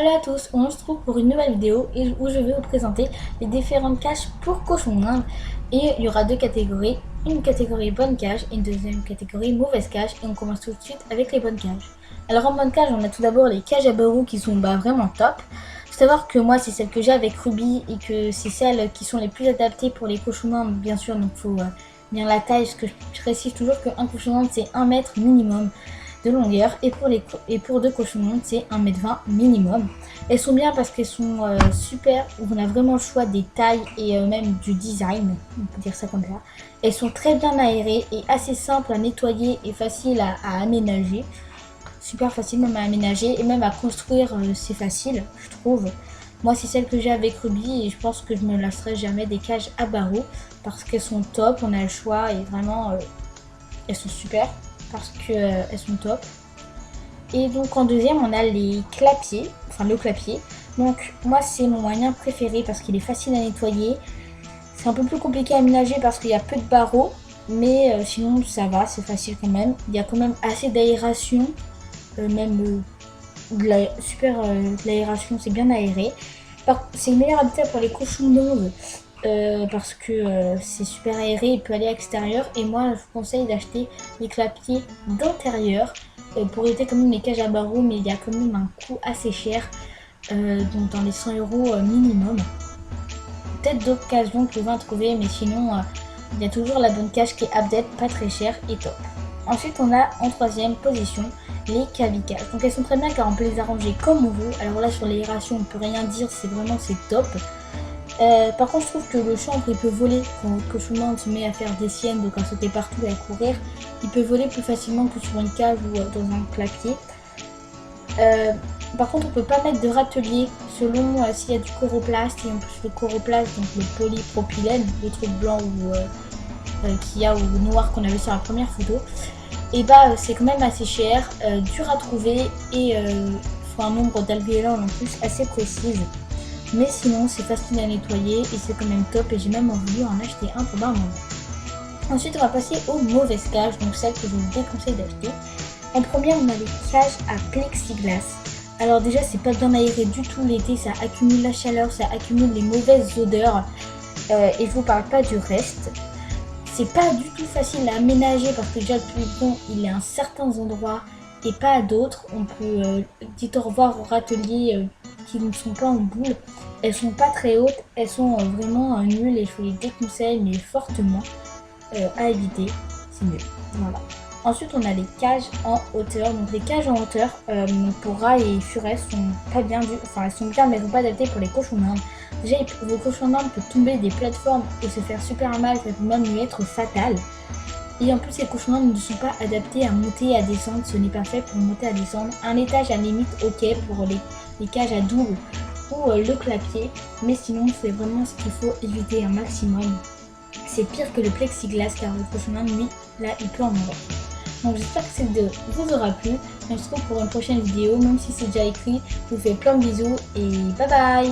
Salut à tous, on se retrouve pour une nouvelle vidéo où je vais vous présenter les différentes cages pour cochons d'Inde. Et il y aura deux catégories, une catégorie bonne cage et une deuxième catégorie mauvaise cage. Et on commence tout de suite avec les bonnes cages. Alors en bonne cage, on a tout d'abord les cages à barreaux qui sont vraiment top. Faut savoir que moi c'est celle que j'ai avec Ruby et que c'est celles qui sont les plus adaptées pour les cochons d'Inde bien sûr. Donc il faut bien la taille, parce que je précise toujours qu'un cochon d'Inde c'est 1 mètre minimum de longueur, et pour deux cochons d'Inde c'est 1,20 m minimum. Elles sont bien parce qu'elles sont super, on a vraiment le choix des tailles et même du design, on peut dire ça comme ça. Elles sont très bien aérées et assez simples à nettoyer et faciles à aménager. Super facile même à aménager et même à construire, c'est facile je trouve. Moi c'est celle que j'ai avec Ruby et je pense que je me lasserai jamais des cages à barreaux parce qu'elles sont top, on a le choix et vraiment elles sont super parce qu'elles sont top. Et donc en deuxième on a les clapiers, enfin le clapier. Donc moi c'est mon moyen préféré parce qu'il est facile à nettoyer. C'est un peu plus compliqué à aménager parce qu'il y a peu de barreaux, mais sinon ça va, c'est facile quand même. Il y a quand même assez d'aération, même super de l'aération, c'est bien aéré. C'est le meilleur habitat pour les cochons d'Inde. Parce que c'est super aéré, il peut aller à l'extérieur. Et moi je vous conseille d'acheter les clapiers d'intérieur pour éviter quand même les cages à barreaux, mais il y a quand même un coût assez cher, donc dans les 100 € minimum. Peut-être d'occasion que vous pouvez en trouver, mais sinon il y a toujours la bonne cage qui est update, pas très chère et top. Ensuite on a en troisième position les cavicages. Donc elles sont très bien car on peut les arranger comme on veut. Alors là sur l'aération on peut rien dire, c'est top. Par contre je trouve que le chanvre il peut voler quand votre cochon d'Inde se met à faire des siennes, donc à sauter partout et à courir. Il peut voler plus facilement que sur une cage ou dans un clapier. Par contre on peut pas mettre de râtelier selon s'il y a du coroplaste, et en plus le coroplaste, donc le polypropylène, le truc blanc ou qu'il y a, ou noir qu'on avait sur la première photo, et bah c'est quand même assez cher, dur à trouver et faut un nombre d'alvéoles en plus assez précise. Mais sinon c'est facile à nettoyer et c'est quand même top, et j'ai même voulu en acheter un pour ma maman. Ensuite on va passer aux mauvaises cages, donc celles que je vous déconseille d'acheter. En première on a les cages à plexiglas. Alors déjà c'est pas bien aéré du tout l'été, ça accumule la chaleur, ça accumule les mauvaises odeurs, et je vous parle pas du reste. C'est pas du tout facile à aménager parce que déjà le plafond il est à certains endroits et pas à d'autres. On peut dire au revoir aux râteliers qui ne sont pas en boule. Elles sont pas très hautes, elles sont vraiment nulles et je vous les déconseille, mais fortement à éviter, c'est mieux. Voilà. Ensuite on a les cages en hauteur. Donc les cages en hauteur pour rats et furets sont pas bien, enfin elles sont bien mais elles sont pas adaptées pour les cochons d'Inde. Déjà vos cochons d'Inde peuvent tomber des plateformes et se faire super mal, ça peut même lui être fatal. Et en plus les cochons d'Inde ne sont pas adaptés à monter et à descendre, ce n'est pas fait pour monter et à descendre. Un étage à la limite ok pour les cages à double ou le clapier, mais sinon c'est vraiment ce qu'il faut éviter un maximum. C'est pire que le plexiglas car le cochon d'Inde lui là il peut en avoir. Donc j'espère que cette vidéo vous aura plu. On se retrouve pour une prochaine vidéo, même si c'est déjà écrit. Je vous fais plein de bisous et bye bye.